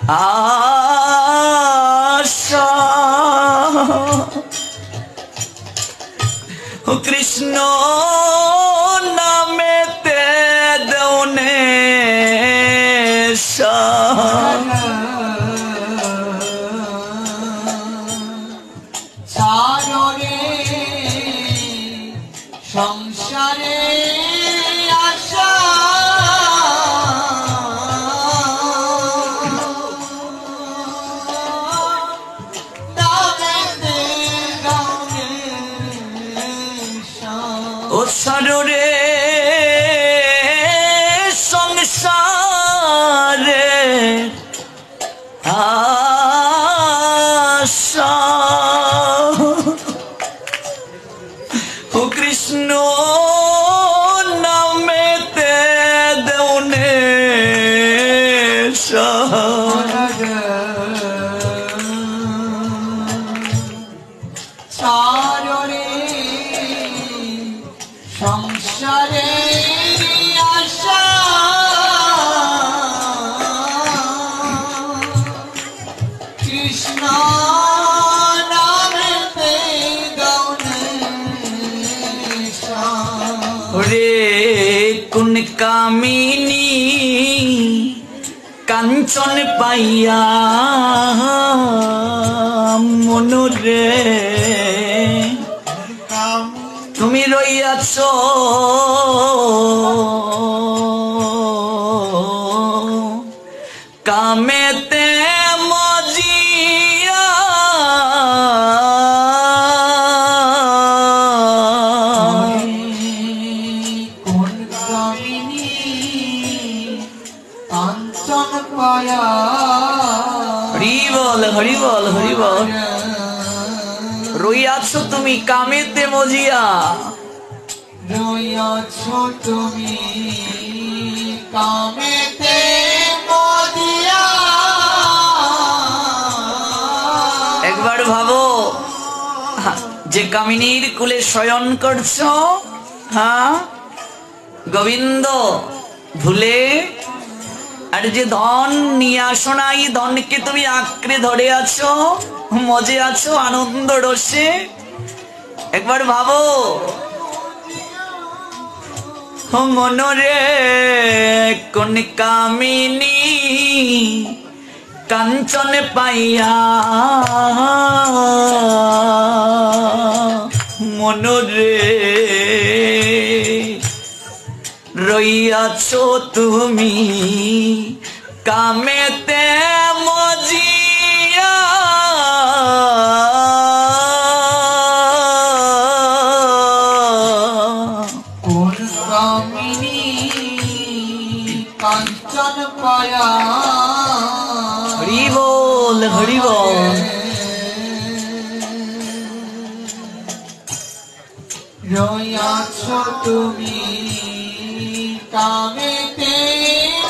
আশা ও কৃষ্ণ নামেতে দেওনে সাররে সংসারে আশা ও সাররে সংসারে আশা ও কৃষ্ণ নামেতে দেওনে সাররে সংসারে আশা কৃষ্ণ নামেতে গৌনে রে কোন কামিনী কাঞ্চন পাইয়া মনরে তুমি রইয়াছ কামেতে মজিয়া কোন কামিনী কাঞ্চন পায়া হরি বল হরি বল হরি বল রইয়াছ তুমি কামেতে মজিয়া রইয়াছ তুমি কামেতে মজিয়া একবার ভাবো যে কামিনীর কুলে শয়ন করছো হ্যাঁ গোবিন্দ ভুলে আর যে ধন নিয়ে আসো না এই ধনকে তুমি আঁকড়ে ধরে আছো মজে আছো আনন্দ রসে একবার ভাবো মনরে কোন কামিনী কাঞ্চন পাইয়া মনরে রইয়াছ তুমি কামেতে মজিয়া কোন কামিনী কাঞ্চন পায়া হরি বল হরি বল রইয়াছ তুমি কামেতে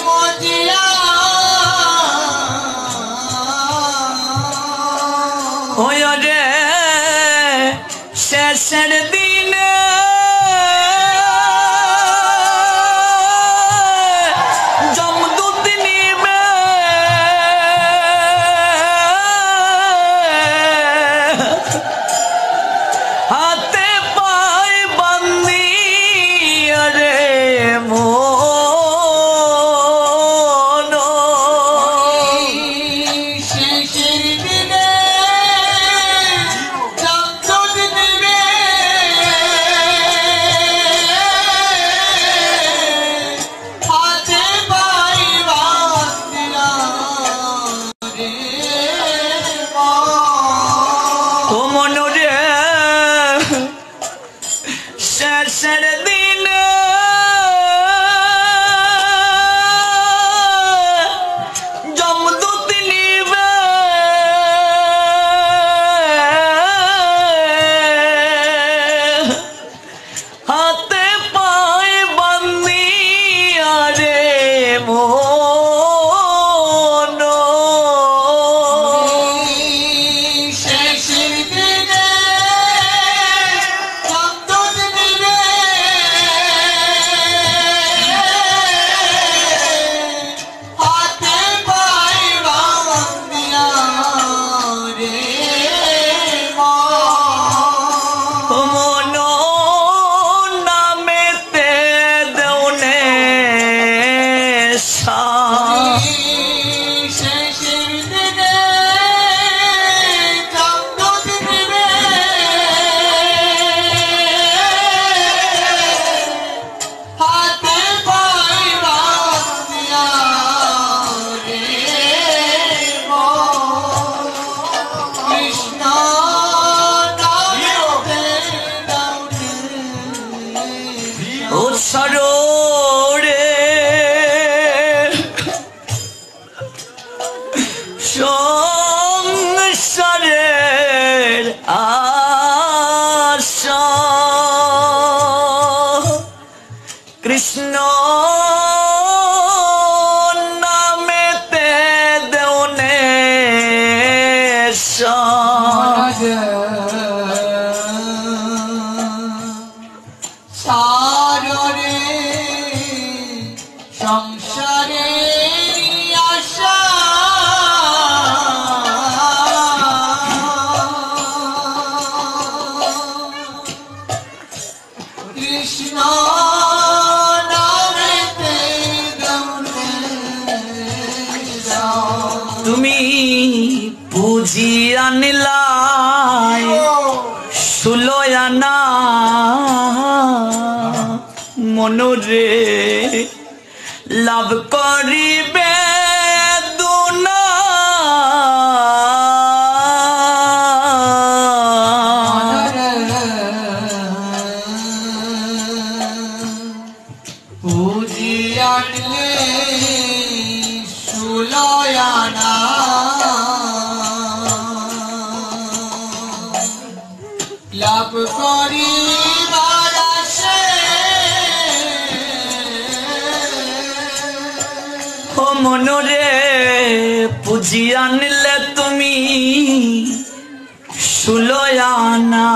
মজিয়া ওই রে শেষের দিনে যমদূত নিবে হাতে পায় বান্দি রে মন শেষের দিনে যমদূত নিবে সংসারের আশা কৃষ্ণ নামেতে দেওনে সাররে সংসারে আশা কৃষ্ণ নামেতে দেওনে তুমি পুজি আনিলাই সুলয়ানা মনোরে লাভ করিবে দুনা পুজি আনলে সুলয়ানা লাভ করিবার আশে ও মনোরে পুজি আনলে তুমি সুলয়ানা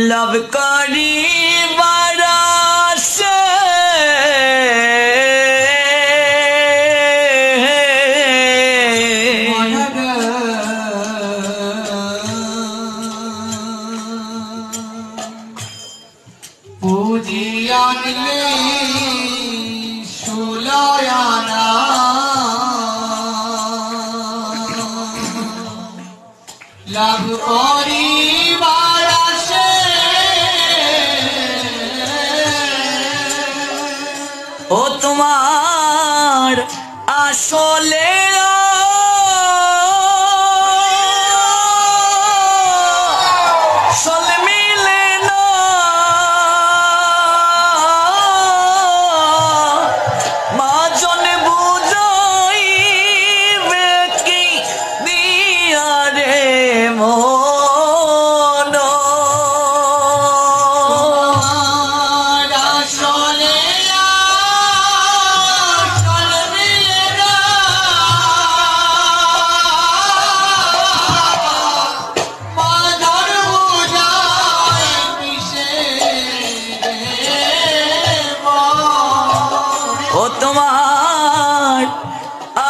লাভ করিবার আশে পুজি আনলে সুলয়ানা লাভ করিবার আশে ও তোমার আসলে আসল মিলে না মাজন বুঝাইবে কি দিয়া রে মন আসলে আসল মিলে না মাঝার বুঝায় মিশে ও তোমার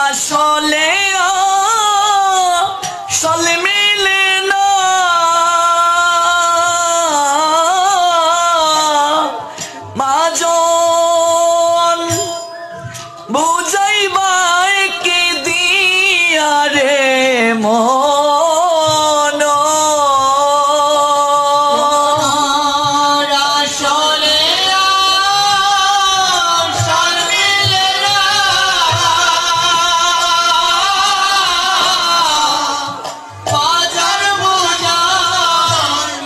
আসলে আসল মিলে না মাজন বুঝাইবাই কি দিয়া রে মন আসলে আসল মিলে না মাঝার বুঝায়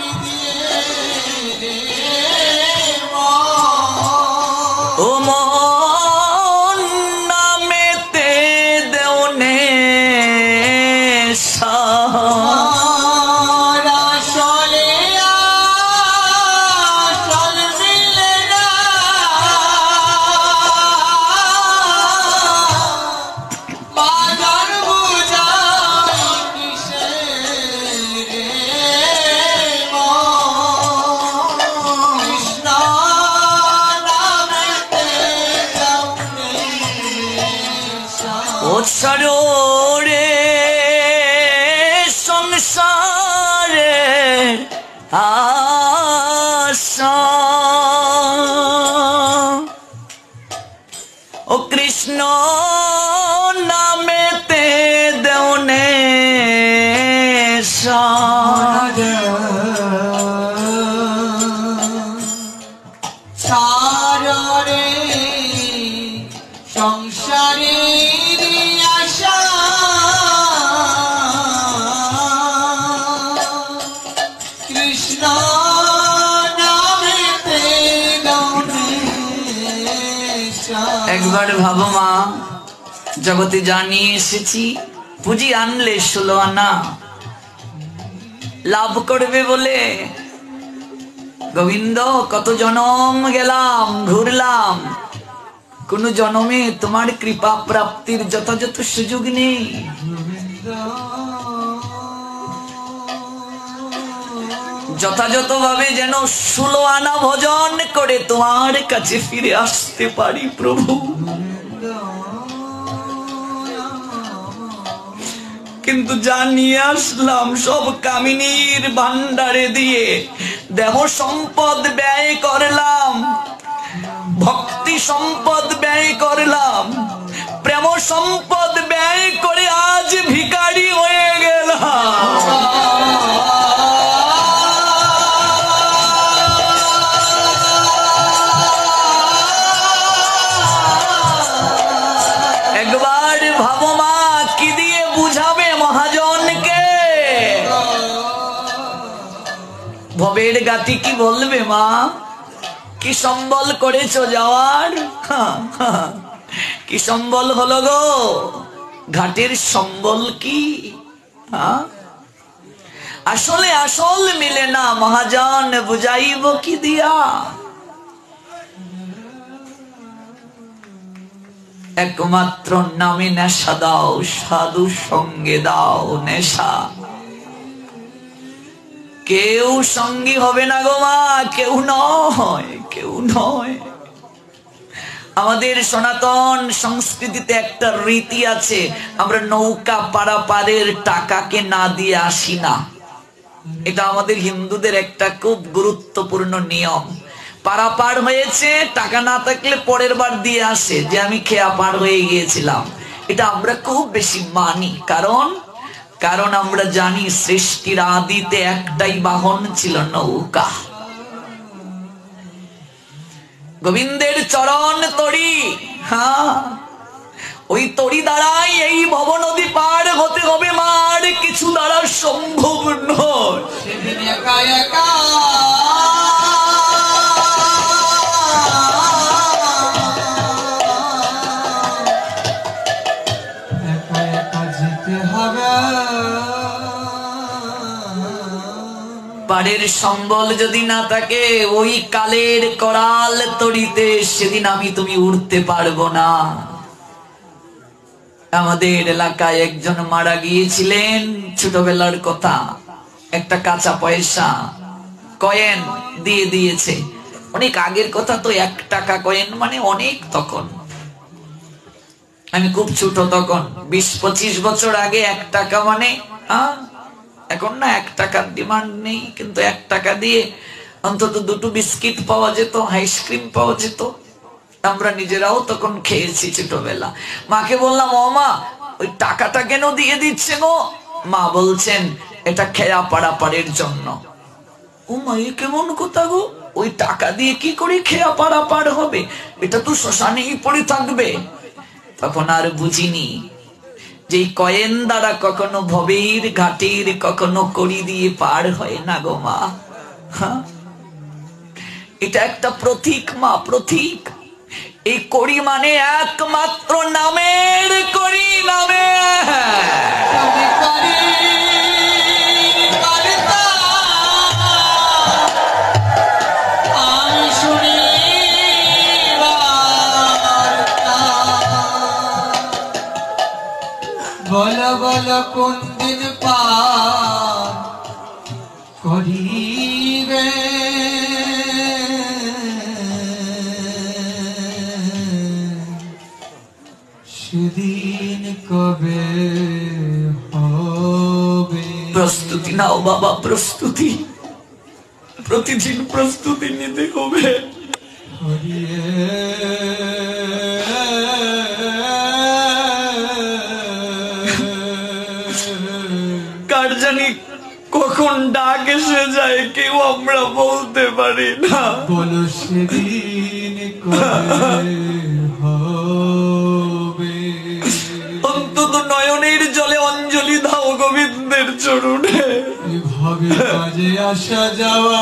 ও মন নামেতে দেওনে আসলে আসল মিলে না মাঝার বুঝায় কিসে কৃষ্ণ নামেতে উৎসরো রে সংসারে আশা ও কৃষ্ণ নামেতে দেওনে সাররে সংসারে আশা কৃষ্ণ নামেতে গণেশা একবার ভাবো মা, জগতে জানিয়ে এসেছি পুঁজি আনলে 16 আনা লাভ করবে বলে। গোবিন্দ কত জনম গেলাম, ঘুরলাম, কোন জনমে তোমার কৃপা প্রাপ্তির যথাযথ সুযোগ নেই। যথাযথ ভাবে যেন 16 আনা ভজন করে তোমার কাছে ফিরে আসতে পারি প্রভু। কিন্তু যা নিয়ে আসলাম সব কামিনীর ভান্ডারে দিয়ে দেহ সম্পদ ব্যয় করলাম, ভক্তি সম্পদ ব্যয় করলাম, প্রেম সম্পদ ব্যয় করে আজ ভিখারি হয়ে গেলাম। একবার ভাবো মা, কি দিয়ে বুঝাবে মহাজনকে? ভবের গাতি কি বলবে মা? কি সম্বল করেছো যাওয়ার? কি সম্বল হলো গো? ঘাটের সম্বল কি? আসলে আসল মিলে না মহাজন, বুঝাইব কি দিয়া? একমাত্র নামে নেশা দাও, সাধু সঙ্গে দাও নেশা। কেউ সঙ্গী হবে না গো মা, কেউ নয়, কেউ নয়। আমাদের সনাতন সংস্কৃতিতে একটা রীতি আছে, আমরা নৌকা পারাপারের টাকাকে না দিয়ে আসি না। এটা আমাদের হিন্দুদের একটা খুব গুরুত্বপূর্ণ নিয়ম। পারাপার হয়েছে, টাকা না থাকলে পরের বার দিয়ে আসে যে আমি খেয়া পার হয়ে গিয়েছিলাম। এটা আমরা খুব বেশি মানি, কারণ আমরা জানি সৃষ্টির আদিতে একটাই বাহন ছিল, নৌকা। গোবিন্দের চরণ তরি, ওই তরি দ্বারাই এই ভব নদী পার হতে হবে মার, কিছু দ্বারা সম্ভব নয়। সেদিন একা একা যেতে হবে। পাড়ের সম্বল যদি না থাকে, ওই কালের করাল তরিতে সেদিন আমি তুমি উঠতে পারবো না। আমাদের এলাকায় একজন মারা গিয়েছিলেন, ছোটবেলার কথা। একটা কাঁচা পয়সা কয়েন দিয়ে দিয়েছে, অনেক আগের কথা তো। 1 টাকা কয়েন মানে অনেক। তখন আমি খুব ছোট, তখন 20-25 বছর আগে 1 টাকা মানে এখন না 1 টাকার ডিমান্ড নেই, কিন্তু 1 টাকা দিয়ে অন্তত 2টো বিস্কিট পাওয়া যেত, আইসক্রিম পাওয়া যেত। আমরা নিজেরাও তখন খেয়েছি ছোটবেলা। মাকে বললাম, ও মা, ওই টাকাটা কেন দিয়ে দিচ্ছে গো? মা বলছেন, এটা খেয়া পারাপারের জন্য। ও মা, এ কেমন কথা গো? ওই টাকা দিয়ে কি করে খেয়া পারাপার হবে? এটা তো শ্মশানেই পড়ে থাকবে। তখন আর বুঝিনি যে কয়েন দ্বারা কখনো ভবের ঘাটের, কখনো কড়ি দিয়ে পার হয় না গো মা। এটা একটা প্রতীক মা, প্রতীক। এই কড়ি মানে একমাত্র নামের কড়ি, নামে আমি শুনি বলো বলো কোন দিন পার করিবে? সেদিন কবে হবে? প্রস্তুতি নাও বাবা, প্রস্তুতি। প্রতিদিন প্রস্তুতি নিতে হবে। কার জানি কখন ডাক এসে যায়, কেউ আমরা বলতে পারি না। বলো সেদিন কবে হবে? অন্তত নয়নের জলে অঞ্জলি দাও গোবিন্দের চরণে। এভাবে কাজে আসা যাওয়া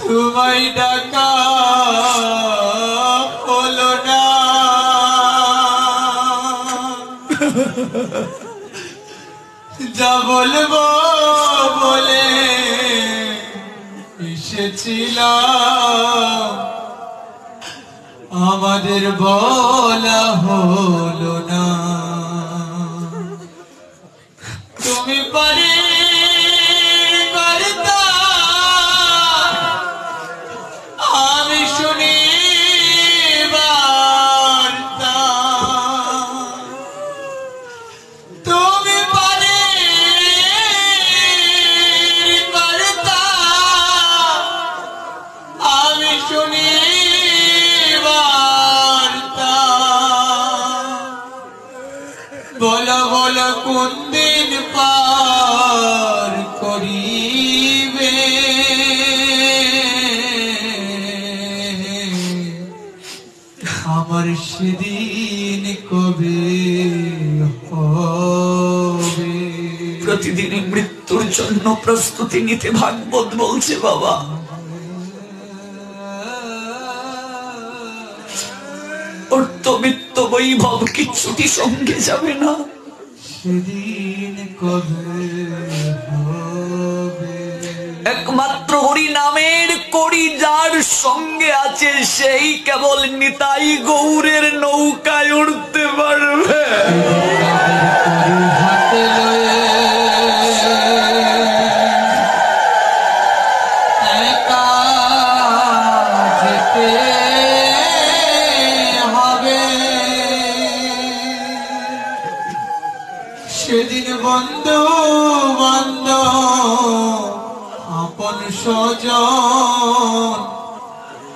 তোমায় ডাকা হলো না, যা বলবো বলে এসেছিলাম, আমাদের বলা হলো না। তুমি পারি করতা আমি শুনি বার্তা, তুমি পারি করতা আমি শুনি বার্তা। বলো বলো কোন দিন পার করিবে, আমার সেদিন কবে হবে। প্রতিদিন মৃত্যুর জন্য প্রস্তুতি নিতে ভাগবত বলছে বাবা। অর্থবিত্ত বৈভব কিচ্ছুটি সঙ্গে যাবে না, সেদিন কবে হবে। একমাত্র হরি নামের কড়ি যার সঙ্গে আছে সেই কেবল নিতাই গৌরের নৌকায় উঠতে পারবে। হাতে লয়ে একা যেতে হবে, সেদিন বন্ধু বান্ধব আপন স্বজন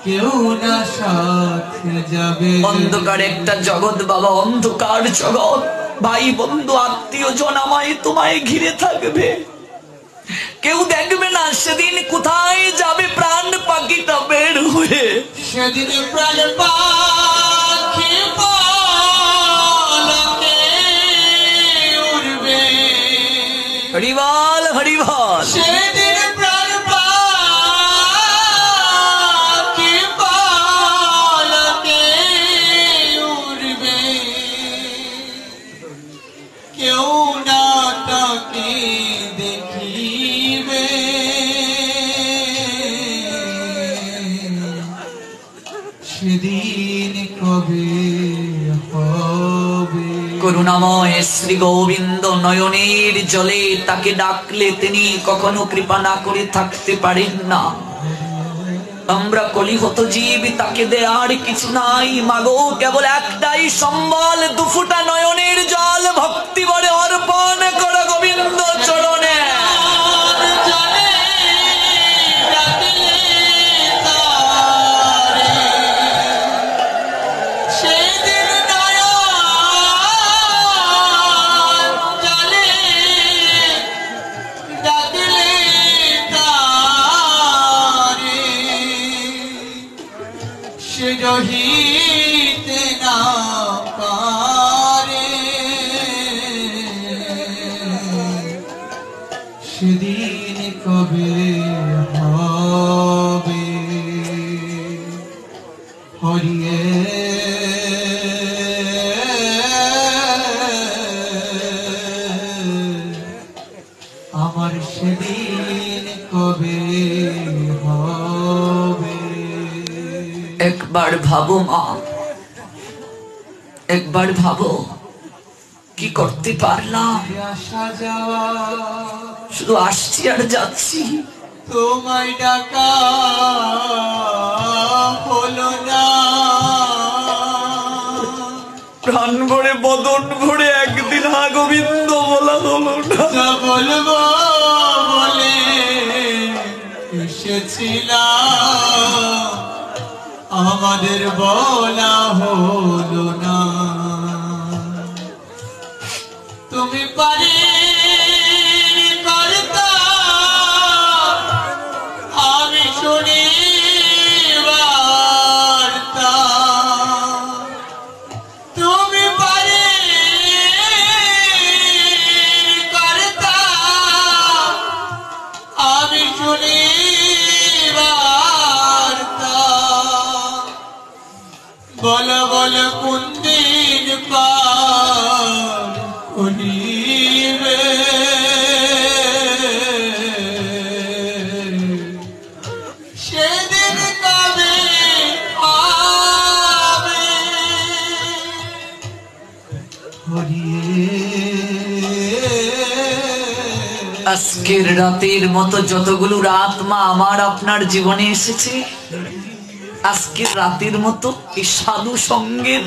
কেউ না সাথে যাবে। অন্ধকার একটা জগৎ বাবা, অন্ধকার জগৎ। ভাই বন্ধু আত্মীয় জন আমায় তোমায় ঘিরে থাকবে, কেউ দেখবে না। সেদিন কোথায় যাবে প্রাণ পাখিটা বের হয়ে? সেদিন প্রাণ পাখি পালকে উড়বে, হরিবল হরিবল। সেদিন প্রাণ পাখি পালকে উড়বে, কেউ না তাকে দেখিবে, সেদিন কবে হবে। করুণাময় শ্রী গোবিন্দ নয়নের জলে তাকে ডাকলে তিনি কখনো কৃপা না করে থাকতে পারেন না। আমরা কলিহত জীব, তাকে দেয়ার কিছু নাই। মাগো কেবল একটাই সম্বল, দুফুটা নয়নের জল ভক্তি বলে অর্পণ করো গোবিন্দ চরণে। রহিতে না পারে, সেদিন কবে হবে। হরিয়ে আমার সেদিন কবে হবে। একবার ভাবো মা, একবার ভাবো কি করতে পারলাম। আসা যাওয়া শুধু আসছি আর যাচ্ছি, তোমায় ডাকা হলো না। প্রাণ ভরে বদন ভরে একদিন হা গোবিন্দ বলা হলো না। যা বলবো বলে এসেছিলাম, আমাদের বলা হলো না। তুমি পারি করতা আমি শুনি বার্তা, তুমি পারি করতা আমি শুনি বার্তা। বলো বলো কোন দিন পার করিবে সেদিন কবে পাবে আজকের রাতের মতো যতগুলো রাত মা আমার আপনার জীবনে এসেছে, আজকের রাতের মতো এই সাধু সঙ্গের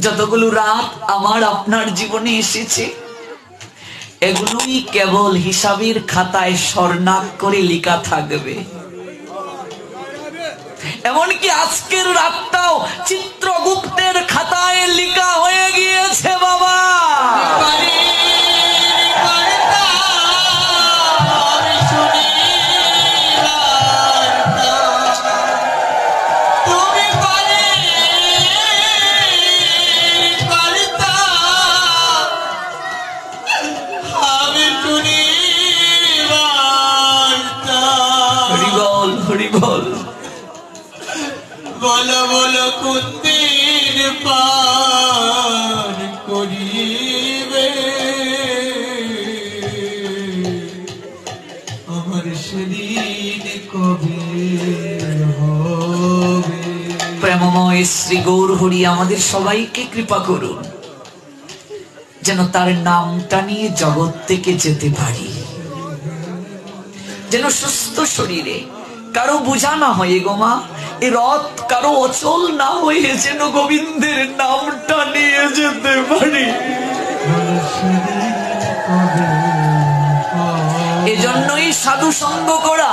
যতগুলো রাত আমার আপনার জীবনে এসেছে, এগুলোই কেবল হিসাবের খাতায় স্বর্ণাক্ষরে লেখা থাকবে। এমনকি আজকের রাতটাও চিত্রগুপ্তের খাতায় লেখা হয়ে গিয়েছে বাবা। বলো বলো কোন দিন পার করিবে আমার সেদিন কবে হবে। প্রেমময় শ্রী গৌর হরি আমাদের সবাইকে কৃপা করুন, যেন তার নামটা নিয়ে জগৎ থেকে যেতে পারি, যেন সুস্থ শরীরে কারো বোঝা না হয়ে গো মা, এ রথ কারো অচল না হয়ে যেন গোবিন্দের নামটা নিয়ে যেতে পারি। এজন্যই সাধু সঙ্গ করা,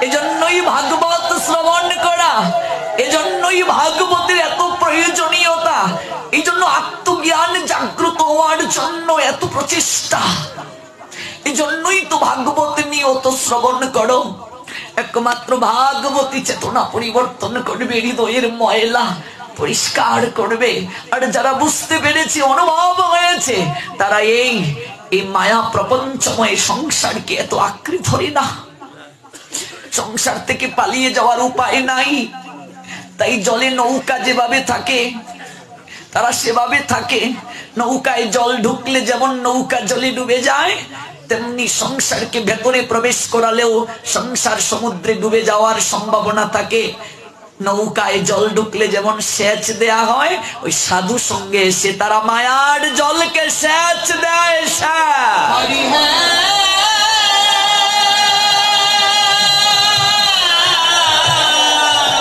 এজন্যই ভাগবত শ্রবণ করা, এজন্যই ভাগবতের এত প্রয়োজনীয়তা, এই জন্য আত্মজ্ঞান জাগ্রত হওয়ার জন্য এত প্রচেষ্টা। এই জন্যই তো ভাগবত নিয়ত শ্রবণ করো। একমাত্র ভাগবতী চেতনা পরিবর্তন করবে, হৃদয়ের ময়লা পরিষ্কার করবে। আর যারা বুঝতে পেরেছে, অনুভব হয়েছে, তারা এই মায়া প্রপঞ্চময় সংসারকে এত আঁকড়ে ধরে না। সংসার থেকে পালিয়ে যাওয়ার উপায় নাই, তাই জলে নৌকা যেভাবে থাকে তারা সেভাবে থাকে। নৌকায় জল ঢুকলে যেমন নৌকা জলে ডুবে যায়, তেমনি সংসারকে ভেতরে প্রবেশ করালেও সংসার সমুদ্রে ডুবে যাওয়ার সম্ভাবনা থাকে। নৌকায় জল ঢুকলে যেমন সেচ দেয়া হয়, ওই সাধু সঙ্গে এসে তারা মায়ার জলকে সেচ দেয়।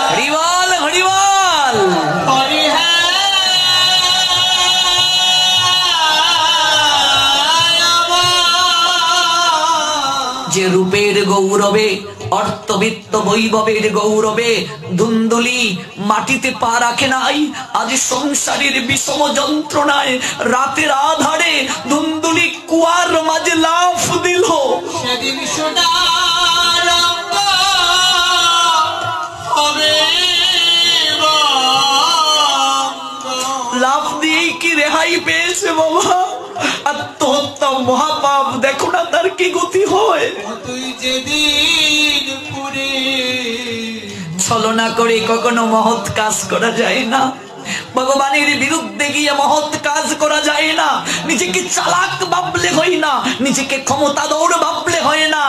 হরিবল হরিবল। যে রূপের গৌরবে, অর্থবিত্ত বৈভবের গৌরবে ধুন্দুলি মাটিতে পা রাখে নাই, আজ সংসারের বিষম যন্ত্রণায় রাতের আধারে ধুন্দুলি কুয়ার মাঝে লাফ দিল। সেদিন সোনার রঙ হবে লাফ দিয়েই কি রেহাই পেয়েছে বাবা? আত্মহত্যা মহাপাপ, দেখো না তার কি গতি হয়। তুই যেদিন পুরে ছলনা করে কখনো মহৎ কাজ করা যায় না, ভগবানের বিরুদ্ধে গিয়ে মহৎ কাজ করা যায় না। নিজেকে চালাক ভাবলে হয় না, নিজেকে ক্ষমতাধর ভাবলে হয় না।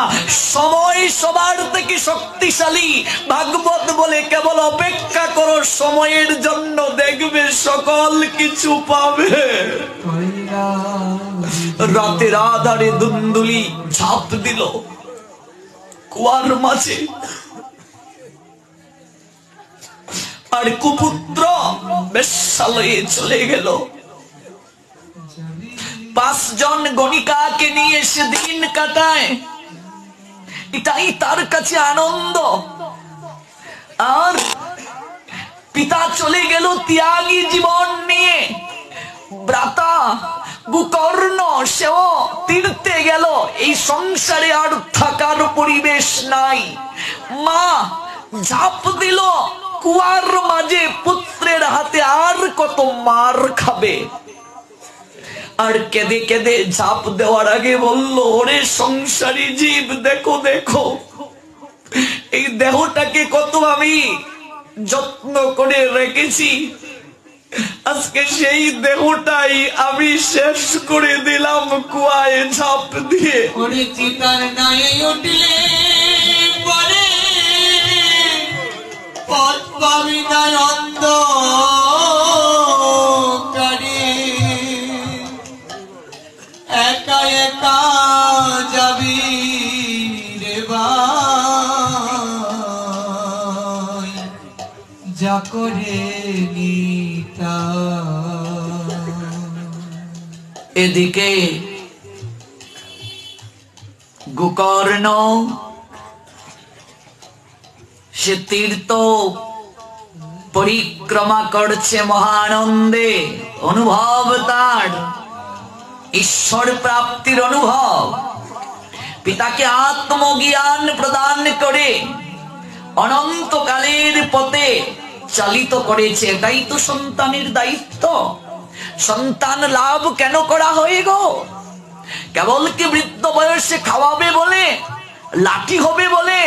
সময় সবার থেকে শক্তিশালী। ভাগবত বলে কেবল অপেক্ষা করো সময়ের জন্য, দেখবে সকল কিছু পাবে। রাতের আধারে ধুন্দুলি ঝাঁপ দিল কুয়ার মাঝে, আর কুপুত্র বেশ্যালয়ে চলে গেল। 5 জন গণিকাকে নিয়ে সে দিন কাটায়, এটাই তার কাছে আনন্দ। আর পিতা চলে গেল ত্যাগী জীবন নিয়ে, ভ্রাতা গোকর্ণ সেও তীর্থে গেল। এই সংসারে আর থাকার পরিবেশ নাই। মা ঝাঁপ দিল কুয়ার মাঝে, পুত্রের হাতে আর কত মার খাবে। আর কেঁদে কেঁদে ঝাঁপ দেওয়ার আগে বলল, ওরে সংসারী জীব, দেখো দেখো এই দেহটাকে কত আমি যত্ন করে রেখেছি, আজকে সেই দেহটাই আমি শেষ করে দিলাম কুয়ায় ঝাঁপ দিয়ে। চিতার নাই উঠলে পরে পথ পাবি না অন্ধকারে, একা একা যাবি রে ভাই, যা করে নিতা। এদিকে গোকর্ণ সে তীর্থ পরিক্রমা করছে মহানন্দে, অনুভব তার ঈশ্বর প্রাপ্তির অনুভব। পিতাকে আত্মজ্ঞান প্রদান করে অনন্তকালের পথে চালিত করেছে। এটাই তো সন্তানের দায়িত্ব। সন্তান লাভ কেন করা হয় গো? কেবল কি বৃদ্ধ বয়সে খাওয়াবে বলে, লাঠি হবে বলে?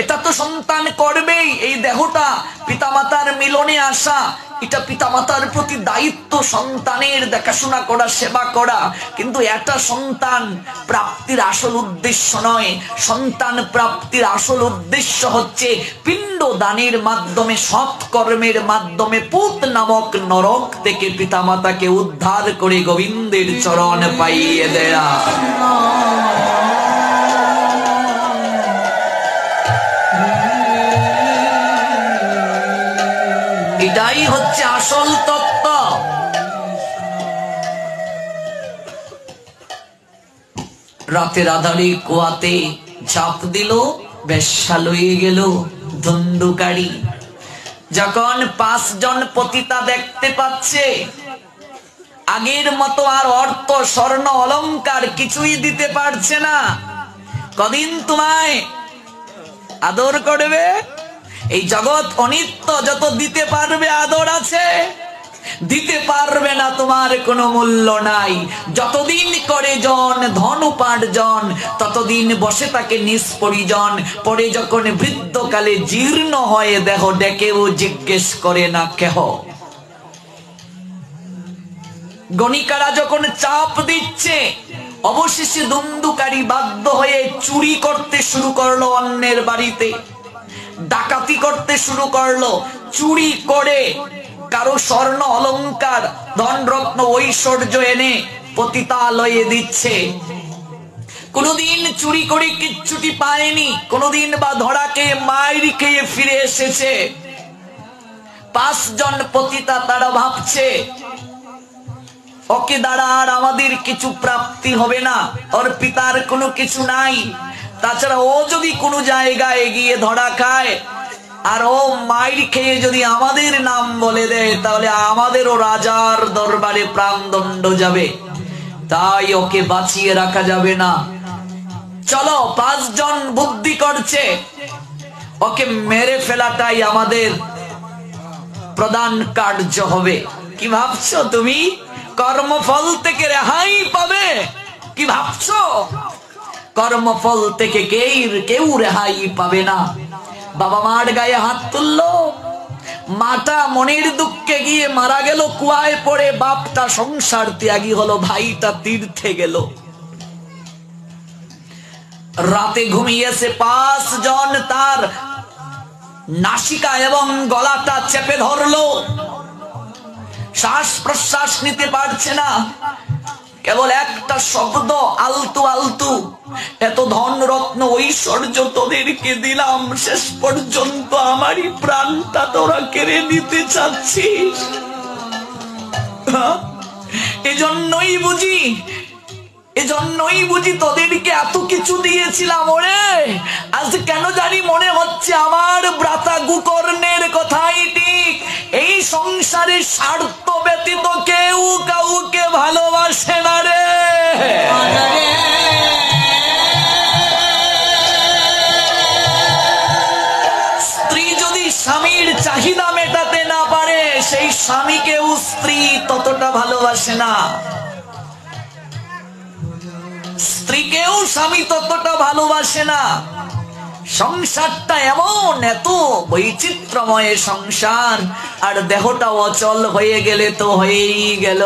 এটা তো সন্তান করবেই। এই দেহটা পিতামাতার মিলনে আসা, এটা পিতামাতার প্রতি দায়িত্ব, সন্তানের দেখাশোনা করা, সেবা করা। কিন্তু এটা সন্তান প্রাপ্তির আসল উদ্দেশ্য নয়। সন্তান প্রাপ্তির আসল উদ্দেশ্য হচ্ছে পিণ্ড দানের মাধ্যমে, সৎকর্মের মাধ্যমে পুত নামক নরক থেকে পিতামাতাকে উদ্ধার করে গোবিন্দের চরণ পাইয়ে দেয়া। এটাই হচ্ছে আসল তত্ত্ব। রাতের আধারে কুয়াতে ঝাঁপ দিল, বেশ্যা লয়ে গেল ধুন্দুকারী। যখন 5 জন পতিতা দেখতে পাচ্ছে আগের মতো আর অর্থ, স্বর্ণ, অলংকার কিছুই দিতে পারছে না, কদিন তোমায় আদর করবে? এই জগৎ অনিত্য, যত দিতে পারবে আদর আছে, দিতে পারবে না তোমার কোনো মূল্য নাই। যতদিন করে জন ধন উপার্জন, ততদিন বসে থাকে নিষ্পরিজন। পরে যখন বৃদ্ধকালে জীর্ণ হয়ে দেহ, ডেকেও জিজ্ঞেস করে না কেহ। গণিকারা যখন চাপ দিচ্ছে, অবশেষে ধুন্দুকারী বাধ্য হয়ে চুরি করতে শুরু করলো অন্যের বাড়িতে, ডাকাতি করতে শুরু করলো। চুরি করে কারো স্বর্ণ অলংকার, ধন রত্ন, ঐশ্বর্য এনে পতিতালয়ে দিচ্ছে। কোনদিন চুরি করে কিচ্ছুটি পায়নি, কোনদিন বা ধরা খেয়ে মাইর খেয়ে ফিরে এসেছে। 5 জন পতিতা, তারা ভাবছে ওকে দ্বারা আর আমাদের কিছু প্রাপ্তি হবে না, ওর পিতার কোনো কিছু নাই। তাছাড়া ও যদি কোনো জায়গায় গিয়ে ধরা খায় আর ও মাইর খেয়ে যদি আমাদের নাম বলে দেয়, তাহলে আমাদেরও রাজার দরবারে প্রাণদণ্ড যাবে। তাই ওকে বাঁচিয়ে রাখা যাবে না। চলো, 5 জন বুদ্ধি করছে, ওকে মেরে ফেলাটাই আমাদের প্রধান কার্য হবে। কি ভাবছো তুমি? কর্মফল থেকে রেহাই পাবে? কি ভাবছো? কর্মফল থেকে কেউ রেহাই পাবে না। বাবা মার গায়ে হাত তুললো, মাটা মনের দুঃখে গিয়ে মারা গেল কুয়ায় পড়ে, বাপটা সংসার ত্যাগী হলো, ভাইটা তীর্থে গেল। রাতে ঘুমিয়েছে 5 জন, তার নাসিকা এবং গলাটা চেপে ধরলো, শ্বাস প্রশ্বাস নিতে পারছে না। কেবল একটা শব্দ, আলতু আলতু, এত ধন রত্ন ঐশ্বর্য তোদেরকে দিলাম, শেষ পর্যন্ত আমারই প্রাণটা তোরা কেড়ে নিতে চাচ্ছিস। এজন্যই বুঝি তোদেরকে এত কিছু দিয়েছিলাম। ওরে, আজ কেন জানি মনে হচ্ছে আমার ভ্রাতা গোকর্ণের কথাই ঠিক। এই সংসারে স্বার্থ ব্যতীত কেউ কাউকে ভালোবাসে না রে। স্ত্রী যদি স্বামীর চাহিদা মেটাতে না পারে, সেই স্বামীকেও স্ত্রী ততটা ভালোবাসে না। স্ত্রীকেও স্বামী ততটা ভালোবাসে না। সংসারটা এমন এত বৈচিত্র্যময় সংসার, আর দেহটা অচল হয়ে গেলে তো হয়েই গেল।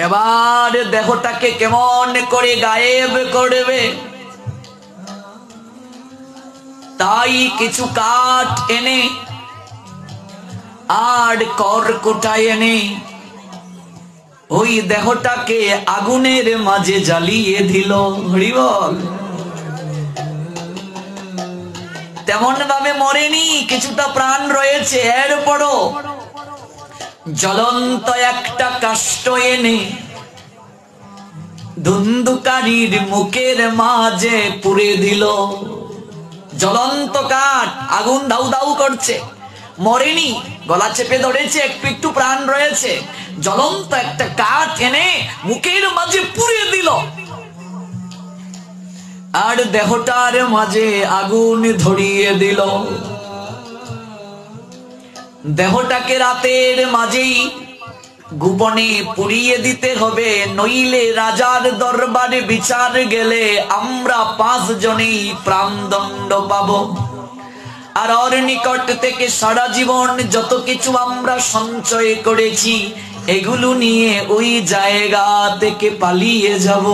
এবার দেহটাকে কেমন করে গায়েব করবে? তাই কিছু কাঠ এনে আর কর্কটা এনে ওই দেহটাকে আগুনের মাঝে জ্বালিয়ে দিল। হরি বল। তেমন ভাবে মরেনি, কিছুটা প্রাণ রয়েছে। এরপরও জ্বলন্ত একটা কাষ্ঠ এনে ধুন্ধুকারীর মুখের মাঝে পুড়ে দিল। জ্বলন্ত কাঠ, আগুন দাউ দাউ করছে, মরেনি, গলা চেপে ধরেছে, একটু একটু প্রাণ রয়েছে। জ্বলন্ত একটা কাঠ এনে মুখের মাঝে পুড়িয়ে দিল, আর দেহটার মাঝে আগুন ধরিয়ে দিল। দেহটাকে রাতের মাঝেই গোপনে পুড়িয়ে দিতে হবে, নইলে রাজার দরবারে বিচার গেলে আমরা 5 জনেই প্রাণদণ্ড পাবো। আর ওর নিকট থেকে সারা জীবন যত কিছু আমরা সঞ্চয় করেছি এগুলো নিয়ে ওই জায়গা থেকে পালিয়ে যাব।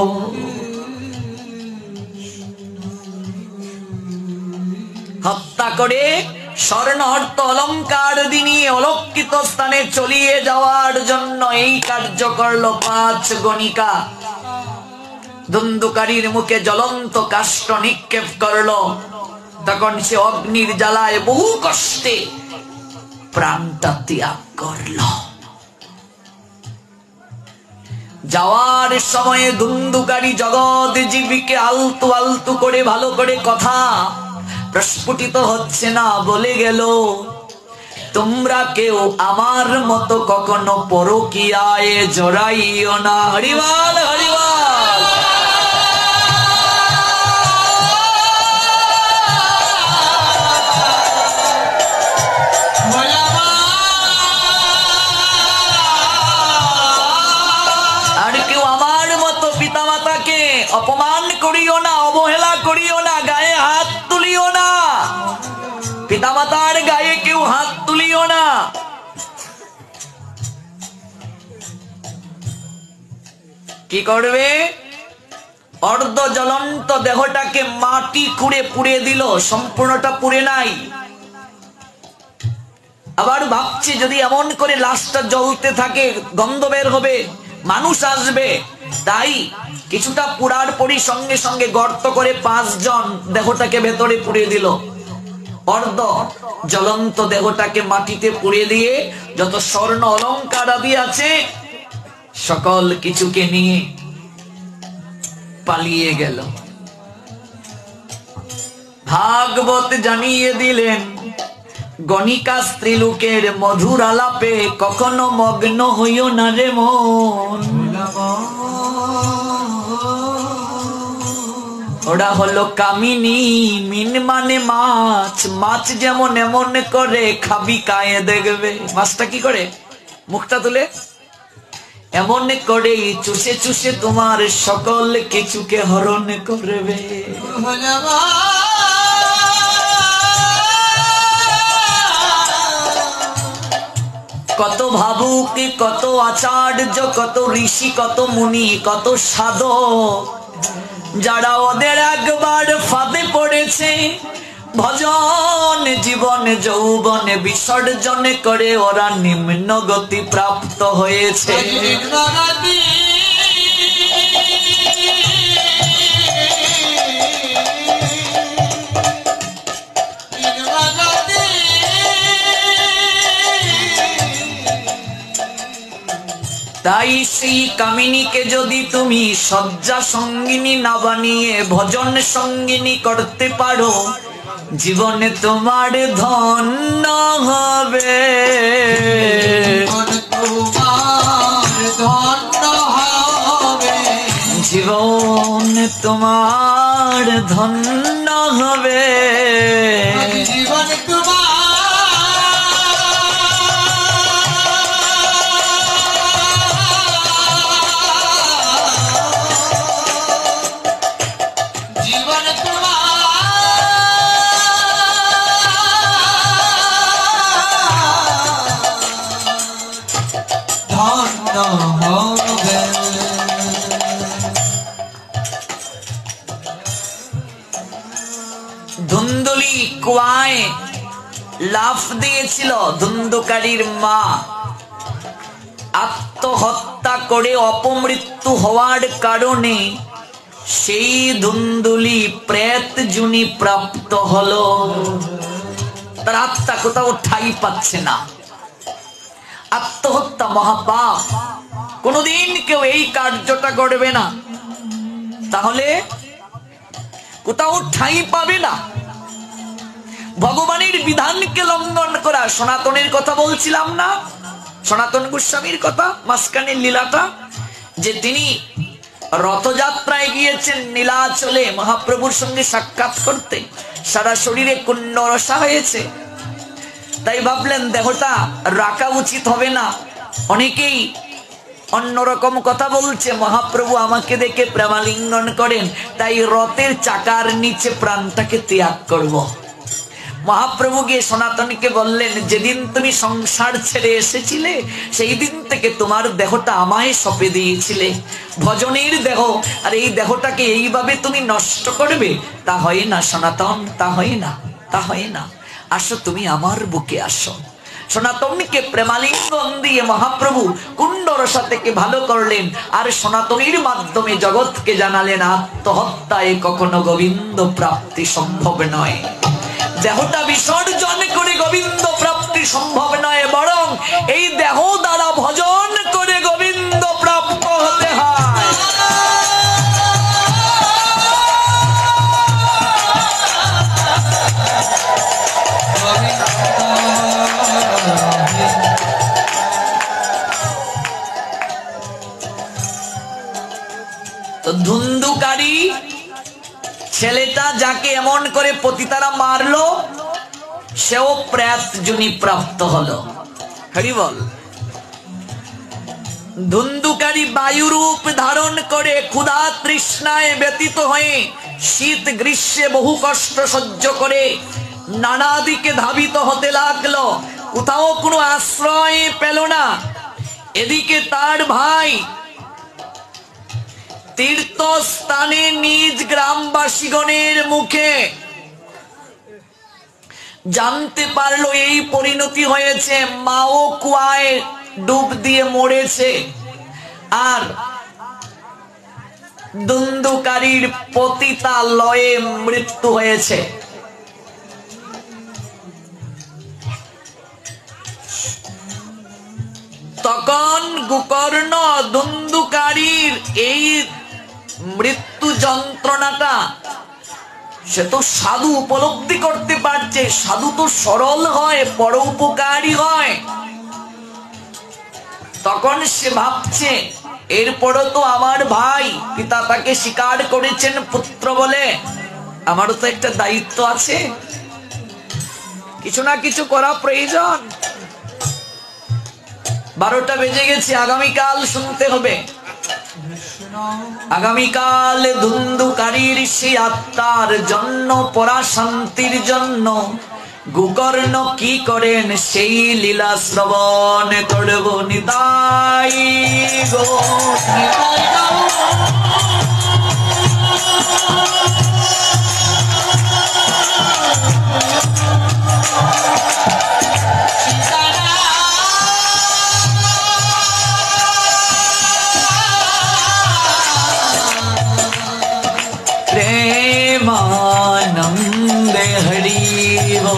হত্যা করে স্বর্ণ অর্থ অলঙ্কার দিয়ে অলক্ষিত স্থানে চলিয়ে যাওয়ার জন্য এই কার্য করলো 5 গণিকা। ধুন্ধুকারীর মুখে জ্বলন্ত কাষ্ঠ নিক্ষেপ করলো, তখন সে অগ্নির জ্বালায় বহু কষ্টে প্রাণটা ত্যাগ করলো। যাওয়ার সময়ে ধুন্ধুকারী জগৎ জীবীকে আলতু আলতু করে ভালো করে কথা প্রস্ফুটিত হচ্ছে না, বলে গেল, তোমরা কেউ আমার মতো কখনো পরকীয়ায় জড়াইও না। হরিবল হরিবল। আর কেউ আমার মতো পিতামাতাকে অপমান করিও না, অবহেলা করিও না, গায়ে হাত তুলিও না। পিতামাতার গায়ে কেউ হাত তুলিও না। কি করবে? অর্ধ জ্বলন্ত দেহটাকে মাটি খুঁড়ে পুড়ে দিল, সম্পূর্ণটা পুড়ে নাই। আবার ভাবছে যদি এমন করে লাশটা জ্বলতে থাকে গন্ধ বের হবে, মানুষ আসবে, তাই কিছুটা পুড়ার পরই সঙ্গে সঙ্গে গর্ত করে 5 জন দেহটাকে ভেতরে পুড়ে দিল। অর্ধ জ্বলন্ত দেহটাকে মাটিতে পুড়ে দিয়ে যত স্বর্ণ অলঙ্কার আদি আছে সকল কিছুকে নিয়ে পালিয়ে গেল। ভাগবত জানিয়ে দিলেন, গণিকা স্ত্রীলোকের মধুর আলাপে কখনো মগ্ন হইও না রে মন। ওরা হলো কামিনী। মিন মানে মাছ। মাছ যেমন এমন করে খাবি কায়ে দেখবে, মাছটা কি করে মুখটা তুলে এমন করে চুষে চুষে তোমার সকল কিছুকে হরণ করবে। কত ভাবুক, কত আচার্য, কত ঋষি, কত মুনি, কত সাধক, যারা ওদের একবার ফাঁদে পড়েছে, ভজন জীবন যৌবনে বিসর্জন করে ওরা নিম্ন গতি প্রাপ্ত হয়েছে। তাই সেই কামিনীকে যদি তুমি শয্যা সঙ্গিনী না বানিয়ে ভজন সঙ্গিনী করতে পারো, জীবনে তোমার ধন্য হবে, জীবন তোমার ধন্য হবে, জীবন তোমার কুয়ায় লাফ দিয়েছিল ধুন্ধুকারীর মা, আত্মহত্যা করে অপমৃত্যু হওয়ার কারণে সেই ধুন্দুলি প্রেত জুনি প্রাপ্ত হলো। তার আত্মা কোথাও ঠাই পাচ্ছে না। আত্মহত্যা মহাপাপ, কোনদিন কেউ এই কার্যটা করবে না, তাহলে কোথাও ঠাই পাবে না। ভগবানের বিধানকে লঙ্ঘন করা। সনাতনের কথা বলছিলাম না, সনাতন গোস্বামীর কথা, মাঝখানের লীলাটা, যে তিনি রথযাত্রায় গিয়েছেন নীলাচলে মহাপ্রভুর সঙ্গে সাক্ষাৎ করতে, সারা শরীরে কুণ্ডরসা হয়েছে, তাই ভাবলেন দেহটা রাখা উচিত হবে না। অনেকেই অন্যরকম কথা বলছে, মহাপ্রভু আমাকে দেখে প্রেমালিঙ্গন করেন, তাই রথের চাকার নিচে প্রাণটাকে ত্যাগ করব। মহাপ্রভু গিয়ে সনাতনকে বললেন, যেদিন তুমি সংসার ছেড়ে এসেছিলে সেই দিন থেকে তোমার দেহটা আমায় সঁপে দিয়েছিলে, ভজনের দেহ, আর এই দেহটাকে এইভাবে তুমি নষ্ট করবে, তা হয় না সনাতন, তা হয় না, তা হয় না। আসো তুমি আমার বুকে আসো। সনাতনকে প্রেমালিঙ্গন দিয়ে মহাপ্রভু কুণ্ডরসা থেকে ভালো করলেন, আর সনাতনীর মাধ্যমে জগৎকে জানালেন আত্মহত্যায় কখনো গোবিন্দ প্রাপ্তি সম্ভব নয়। দেহটা বিসর্জন করে গোবিন্দ প্রাপ্তি সম্ভব নয়, বরং এই দেহ দ্বারা ভজন করে গোবিন্দ প্রাপ্ত হতে হয়। তো ধুন্ধুকারী ছেলেটা যাকে এমন করে পতিতারা মারলো, সেও প্রেত জুনি প্রাপ্ত হলো। হরি বল। ধুন্ধুকারী বায়ুরূপ ধারণ করে ক্ষুধা তৃষ্ণায় ব্যতীত হয়ে শীত গ্রীষ্মে বহু কষ্ট সহ্য করে নানা দিকে ধাবিত হতে লাগলো, কোথাও কোনো আশ্রয় পেল না। এদিকে তার ভাই তীর্থস্থানে নিজ গ্রামবাসীগণের মুখে জানতে পারলো এই পরিণতি হয়েছে, মাও কুয়ায় ডুব দিয়ে মরেছে, আর ধুন্ধুকারীর পতিতালয়ে মৃত্যু হয়েছে। তখন গোকর্ণ ধুন্ধুকারীর এই মৃত্যু যন্ত্রণাটা সে তো সাধু উপলব্ধি করতে পারছে। সাধু তো সরল হয়, পরোপকারী হয়। তখন সে ভাবছে, এরপরও তো আমার ভাই, পিতা তাকে স্বীকার করেছেন পুত্র বলে, আমারও তো একটা দায়িত্ব আছে, কিছু না কিছু করা প্রয়োজন। 12টা বেজে গেছে, আগামীকাল শুনতে হবে। আগামীকাল ধুন্ধুকারীর সেই আত্মার জন্য, পরা শান্তির জন্য গোকর্ণ কি করেন সেই লীলা শ্রবণ করব। নিতাই গো নিতাই গো। प्रेमानंदे हरि वो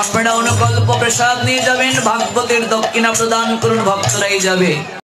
আপনারা অনুকল্প প্রসাদ নিয়ে যাবেন, ভাগবতের দক্ষিণা প্রদান করুন, ভক্তরাই যাবে।